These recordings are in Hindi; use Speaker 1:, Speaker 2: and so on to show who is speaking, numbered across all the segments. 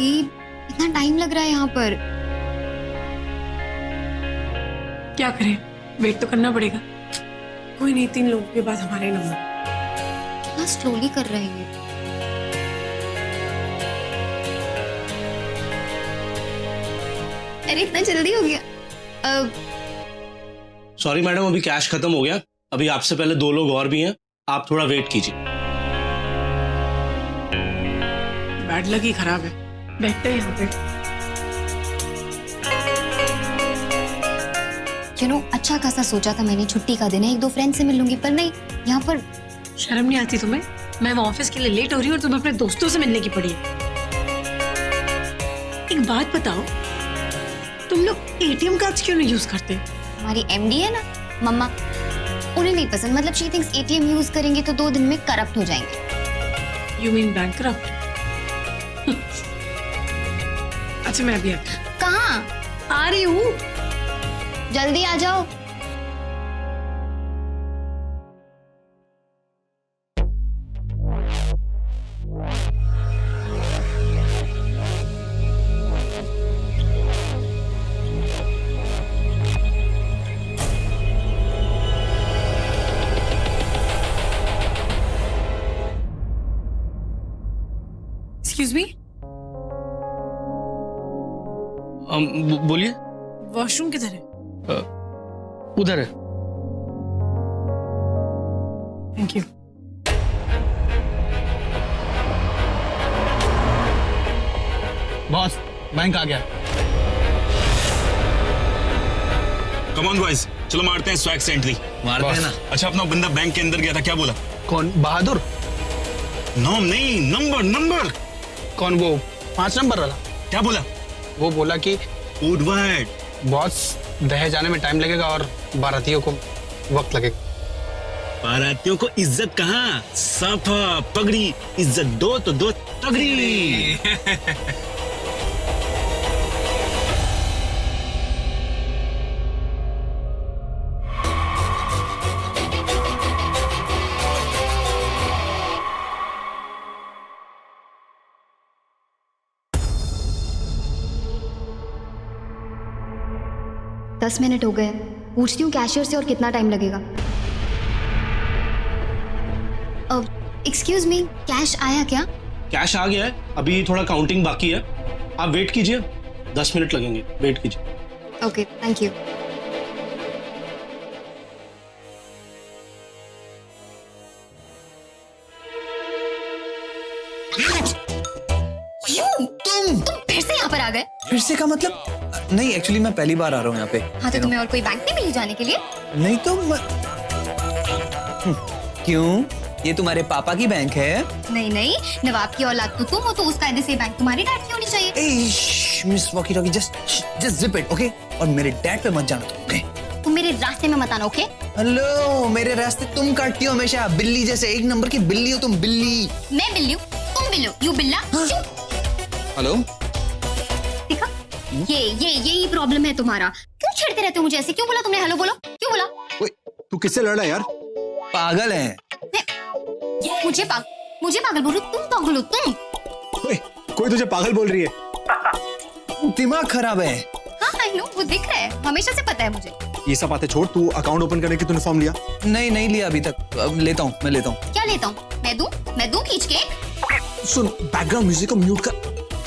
Speaker 1: आंटी, इतना टाइम लग रहा है यहाँ पर।
Speaker 2: क्या करें, वेट तो करना पड़ेगा। कोई नहीं, 3 लोगों के बाद हमारे नंबर।
Speaker 1: कितना स्लोली कर रहे हैं ये। अरे इतना जल्दी हो गया।
Speaker 3: सॉरी मैडम, अभी कैश खत्म हो गया। अभी आपसे पहले 2 लोग और भी हैं, आप थोड़ा वेट कीजिए।
Speaker 2: बैड लक ही खराब है, बैठते हैं यहाँ पे।
Speaker 1: अच्छा खासा सोचा था मैंने, छुट्टी का दिन है, 1-2 फ्रेंड से मिल लूंगी, पर नहीं, यहाँ पर।
Speaker 2: शर्म नहीं आती तुम्हें? मैं ऑफिस के लिए लेट हो रही हूँ और तुम्हें अपने दोस्तों से मिलने की पड़ी है। एक बात बताओ, तुम लोग एटीएम कार्ड्स क्यों नहीं यूज करते?
Speaker 1: हमारी एमडी है ना मम्मा, उन्हें नहीं पसंद। मतलब शी थिंक्स एटीएम यूज करेंगे तो 2 दिन में करप्ट हो जाएंगे।
Speaker 2: You mean bankrupt? अच्छा मैं अभी आती हूँ।
Speaker 1: कहाँ?
Speaker 2: आ रही हूँ,
Speaker 1: जल्दी आ जाओ।
Speaker 2: एक्सक्यूज मी,
Speaker 3: बोलिए।
Speaker 2: वॉशरूम किधर है?
Speaker 3: उधर है।
Speaker 2: Thank you.
Speaker 4: बॉस, बैंक आ गया।
Speaker 5: कम ऑन बॉयज, चलो मारते हैं स्वैग से एंट्री।
Speaker 4: मारते हैं ना।
Speaker 5: अच्छा, अपना बंदा बैंक के अंदर गया था, क्या बोला?
Speaker 4: कौन? बहादुर?
Speaker 5: नाम नहीं, नंबर।
Speaker 4: कौन? वो 5 नंबर वाला?
Speaker 5: क्या बोला?
Speaker 4: वो बोला कि
Speaker 5: कोड वर्ड।
Speaker 4: बॉस, दहेज आने में टाइम लगेगा और बारातियों को वक्त लगेगा।
Speaker 5: बारातियों को इज्जत कहाँ, साफा पगड़ी, इज्जत दो तो दो तगड़ी।
Speaker 1: 10 मिनट हो गए, पूछती हूँ कैशियर से और कितना टाइम लगेगा। एक्सक्यूज मी, कैश आया क्या?
Speaker 3: कैश आ गया है, अभी थोड़ा काउंटिंग बाकी है। आप वेट कीजिए, 10 मिनट लगेंगे, वेट कीजिए।
Speaker 1: Okay, thank you. तुम फिर से यहाँ पर आ गए?
Speaker 6: फिर से का मतलब? नहीं, एक्चुअली मैं पहली बार आ रहा हूँ यहाँ पे।
Speaker 1: हाँ, तो तुम्हें और कोई बैंक नहीं मिली जाने के लिए?
Speaker 6: नहीं तो क्यों? ये तुम्हारे पापा की बैंक है?
Speaker 1: नहीं, नवाब की औलाद तो तुम हो, तो उस कायदे से बैंक तुम्हारी डैड की होनी चाहिए।
Speaker 6: Miss walkie talkie, just zip it, okay? और मेरे डैड पे मत जाना तुम, ओके?
Speaker 1: तुम मेरे रास्ते में मत आना, ओके?
Speaker 6: हेलो, मेरे रास्ते तुम काटती हो हमेशा, बिल्ली जैसे। 1 नंबर की बिल्ली हो तुम, बिल्ली।
Speaker 1: मैं बिल्ली हूँ, तुम बिल्ली हो, यू बिल्ला।
Speaker 6: हेलो,
Speaker 1: देखा? यही प्रॉब्लम है तुम्हारा। क्यों छेड़ते रहते हो मुझे ऐसे? क्यों बोला तुमने हेलो? बोलो, क्यों बोला?
Speaker 7: तू किससे लड़ रहा है यार?
Speaker 6: पागल है?
Speaker 1: मुझे पागल बोल रही हो? तुम पागल हो तुम?
Speaker 7: ओए, कोई तुझे पागल बोल रही है?
Speaker 6: दिमाग खराब है।
Speaker 1: हाँ, आई नो, वो दिख रहा है, हमेशा से पता है मुझे।
Speaker 7: ये सब बातें छोड़, तू अकाउंट ओपन करने की तूने फॉर्म लिया?
Speaker 6: नहीं लिया अभी तक। अब लेता हूँ, मैं लेता हूँ।
Speaker 1: क्या लेता हूँ? मैं दूँ खींच के?
Speaker 7: सुन, बैकग्राउंड म्यूजिक को म्यूट कर।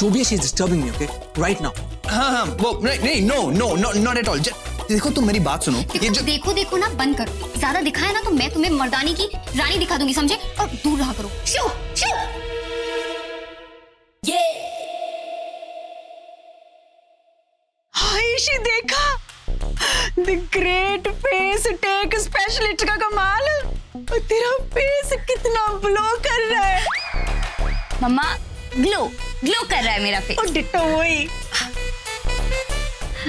Speaker 7: जो भी है, she is disturbing me, okay? Right now.
Speaker 6: हाँ, वो नहीं, नो, नॉट एट ऑल। देखो, तुम मेरी बात सुनो।
Speaker 1: ये जो देखो ना, बंद करो। ज्यादा दिखाया ना तो मैं तुम्हें मर्दानी की रानी दिखा दूंगी, समझे? और दूर रहा करो। शू।
Speaker 2: हायशी, देखा? The great face tech specialist का कमाल। और तेरा फेस कितना ग्लो कर रहा है।
Speaker 1: मम्मा, ग्लो कर रहा है मेरा फेस।
Speaker 2: और डिट्टो वही।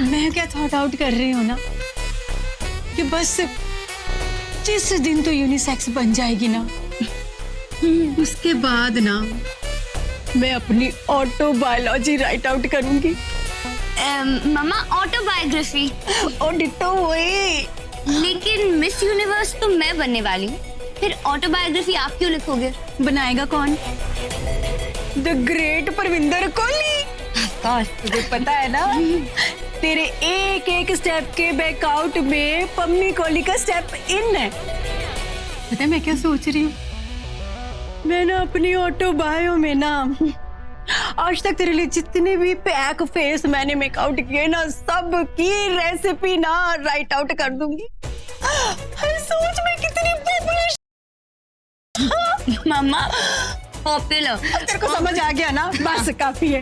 Speaker 2: मैं क्या थॉट आउट कर रही हूँ ना कि बस जिस दिन तो यूनिसेक्स बन जाएगी ना, उसके बाद ना मैं अपनी ऑटोबायोलॉजी राइट आउट करूंगी।
Speaker 1: मम्मा, ऑटोबायोग्राफी?
Speaker 2: और डिट्टो वही।
Speaker 1: लेकिन मिस यूनिवर्स तो मैं बनने वाली हूँ, फिर ऑटोबायोग्राफी आप क्यों लिखोगे?
Speaker 2: बनाएगा कौन? The great Parvinder Kohli. Course तुझे पता है ना, तेरे एक एक स्टेप के बैकआउट में पम्मी कोहली का स्टेप इन है। पता है मैं क्या सोच रही हूँ? मैं ना अपनी ऑटो बायो में ना आज तक तेरे लिए जितने भी पैक फेस मैंने मेकआउट किए ना, सब की रेसिपी ना राइट आउट कर दूंगी। सोच में कितनी पॉपुलर
Speaker 1: मम्मा पॉपुलर।
Speaker 2: तेरे को समझ आ गया ना, बस काफी है।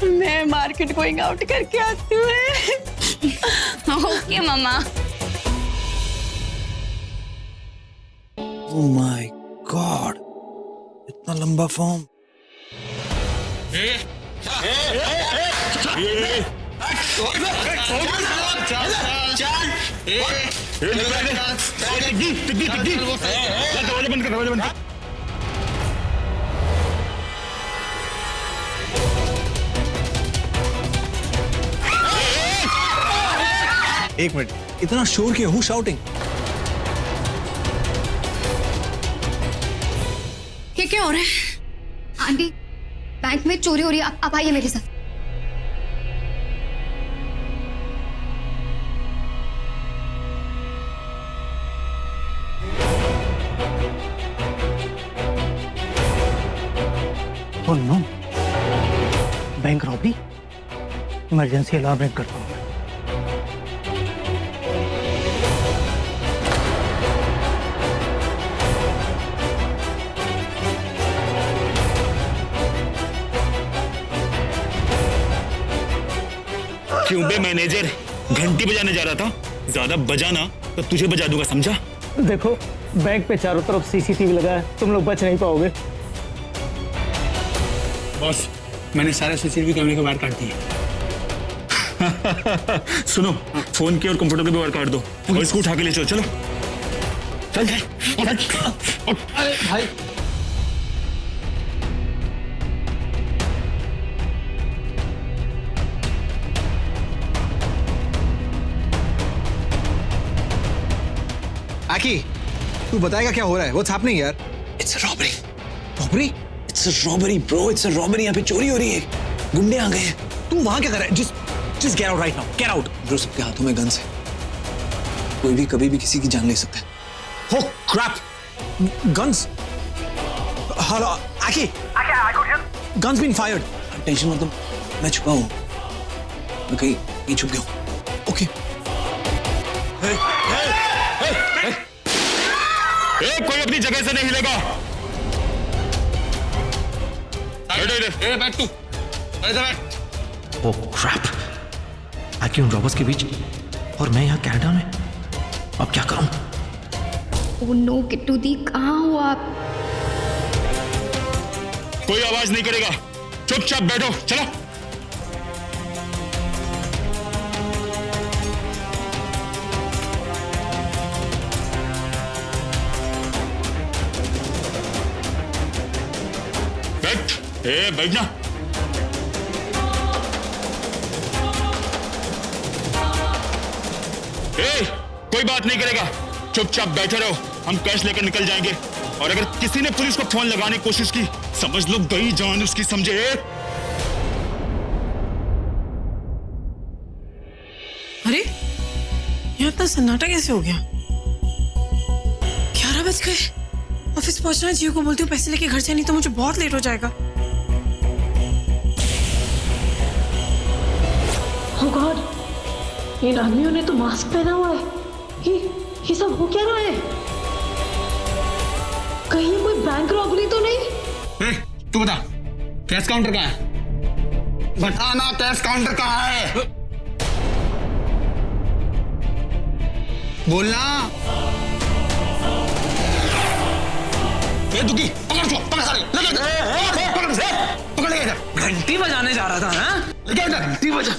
Speaker 2: मैं मार्केट गोइंग आउट करके आती हूँ।
Speaker 1: Okay mamma.
Speaker 6: Oh my god, इतना लंबा फॉर्म।
Speaker 7: एक मिनट, इतना शोर क्यों? Who shouting?
Speaker 1: ये क्या हो रहा है? आंटी बैंक में चोरी हो रही है, आप आइए मेरे साथ।
Speaker 8: Oh no! Bank robbery, emergency alarm ring करता हूँ।
Speaker 5: क्यों बे मैनेजर, घंटी बजाने जा रहा था, ज्यादा बजाना तो तुझे बजा दूंगा, समझा?
Speaker 8: देखो बैंक पे चारों तरफ सीसीटीवी लगा है, तुम लोग बच नहीं पाओगे।
Speaker 4: बॉस, मैंने सारे सीसीटीवी कैमरे के वायर काट दिए।
Speaker 5: सुनो, फोन के और कंप्यूटर के भी वायर काट दो और इसको उठा के ले चलो। चलो चल चल।
Speaker 4: अरे भाई,
Speaker 7: आकी, तू बताएगा क्या हो रहा है? What's happening यार?
Speaker 6: It's a robbery.
Speaker 7: Robbery?
Speaker 6: It's a robbery, bro. It's a robbery. यहाँ पे चोरी हो रही है। गुंडे आ गए हैं।
Speaker 7: तू वहां क्या कर रहा है? Just get out right now. Get out.
Speaker 6: Bro, सबके हाथों में गन्स है। कोई भी कभी भी किसी की जान ले सकता है।
Speaker 7: Oh crap! Guns. Hello, Aki. Guns been fired.
Speaker 6: Tension मत लो, मैं छुपा हूँ। मैं कहीं छुप गया हूँ।
Speaker 7: Okay.
Speaker 5: कोई अपनी जगह से नहीं हिलेगा।
Speaker 4: बैठ तू, बैठ।
Speaker 9: ओह क्रैप, आकी उन रॉबर्स के बीच और मैं यहाँ कनाडा में, अब क्या करूं?
Speaker 1: ओह नो किट्टू दी, कहाँ हो आप?
Speaker 5: कोई आवाज नहीं करेगा, चुपचाप बैठो। चलो बैठ, बैठना। कोई बात नहीं करेगा, चुपचाप बैठे रहो। हम कैश लेकर निकल जाएंगे और अगर किसी ने पुलिस को फोन लगाने की कोशिश की, समझ लो गई जान उसकी, समझे?
Speaker 2: अरे यहाँ इतना सन्नाटा कैसे हो गया? 11 बज गए। ऑफिस पहुंचना है, जियो को बोलती हूँ पैसे लेके घर से, नहीं तो मुझे बहुत लेट हो जाएगा।
Speaker 10: Oh God, इन आदमियों ने तो मास्क पहना हुआ है। ये सब हो क्या रहा है? कहीं कोई बैंक रॉबरी तो नहीं?
Speaker 4: तू बता, कैश काउंटर कहाँ है? बताना, कैश काउंटर कहाँ है? बोलना। दुखी, पकड़ चो, पकड़ सारे, पकड़ ले इधर।
Speaker 6: घंटी बजाने जा रहा था ना?
Speaker 4: लेके इधर, घंटी बजा।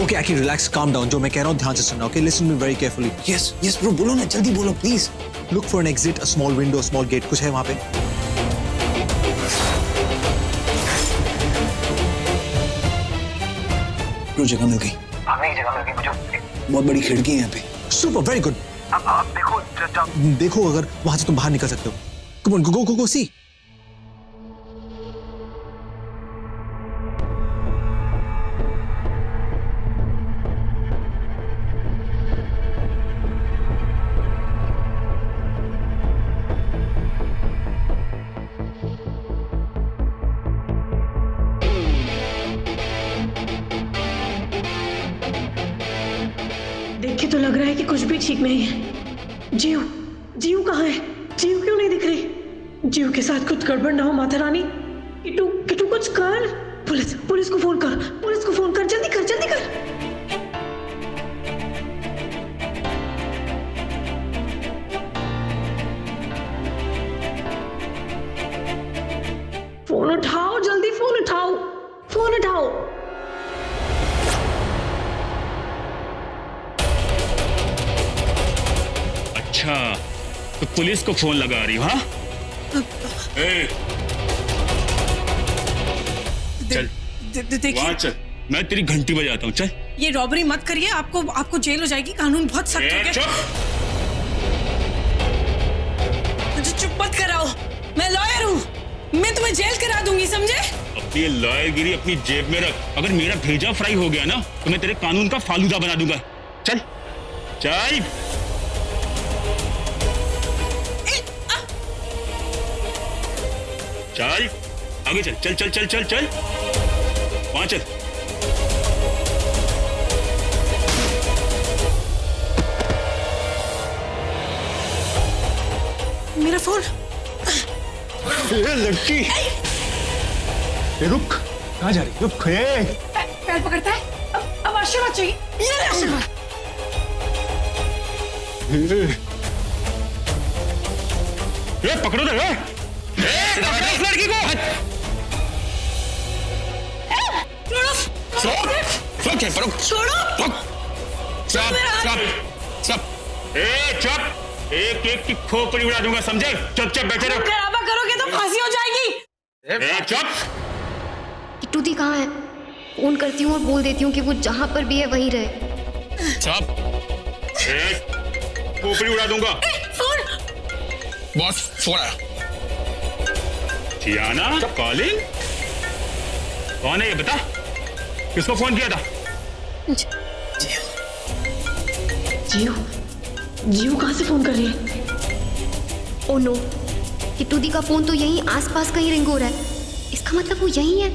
Speaker 7: Okay, Aki, relax, calm down. जो मैं कह रहा हूँ ध्यान से सुनना. Okay, listen to me very carefully.
Speaker 6: Yes, bro, बोलो ना, जल्दी बोलो, please.
Speaker 7: Look for an exit, a small window, a small gate. कुछ है वहाँ पे?
Speaker 6: ब्रो, जगह मिल गई। हमें जगह मिल गई, मुझे बहुत बड़ी खिड़की है यहाँ पे।
Speaker 7: Super, very good. अब देखो अगर वहां से तुम बाहर निकल सकते हो। कम ऑन, गो गो गो सी।
Speaker 10: देख के तो लग रहा है कि कुछ भी ठीक नहीं है। जीव कहाँ है? जीव क्यों नहीं दिख रही? जीव के साथ कुछ गड़बड़ ना हो माता रानी। किटू कुछ कर। पुलिस को फोन कर, जल्दी कर। फोन उठाओ, जल्दी फोन उठाओ।
Speaker 5: अच्छा, तो पुलिस को फोन लगा रही हो? हाँ, चल वहां चल, मैं तेरी घंटी बजाता हूँ। चल,
Speaker 2: ये रॉबरी मत करिए, आपको जेल हो जाएगी। कानून बहुत सख्त हो गया। मुझे चुप मत कराओ, मैं लॉयर हूँ, मैं तुम्हें जेल करा दूंगी, समझे?
Speaker 5: अपनी लॉयरगिरी अपनी जेब में रख। अगर मेरा भेजा फ्राई हो गया ना तो मैं तेरे कानून का फालूदा बना दूंगा। चल चल, चल आगे चल, वहां चल।
Speaker 2: मेरा फोन।
Speaker 4: लड़की, रुक, कहाँ जा रही? रुक,
Speaker 2: पैर पकड़ता है। अब आशीर्वाद चाहिए। ये ले आशीर्वाद।
Speaker 5: पकड़ो ना, पकड़ो इस लड़की को।
Speaker 2: छोड़ो।
Speaker 5: चुप, एक की खोपड़ी उड़ा दूंगा, समझे? चुपचाप बैठे रहो।
Speaker 2: डरावा करोगे तो फांसी हो जाएगी।
Speaker 5: चुप।
Speaker 1: किट्टू दी कहाँ है? फोन करती हूँ और बोल देती हूँ कि वो जहाँ पर भी है वहीं रहे।
Speaker 5: चुप, खोपड़ी उड़ा दूंगा।
Speaker 4: बॉस फोन आया।
Speaker 5: जियाना कॉलिंग? कौन है ये बता? किसको फोन किया था?
Speaker 10: जीव कहाँ से फोन कर रही है?
Speaker 1: ओ नो, किट्टू दी का फोन तो यहीं आसपास कहीं रिंग हो रहा है। इसका मतलब वो यहीं है।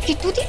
Speaker 1: किट्टू दी?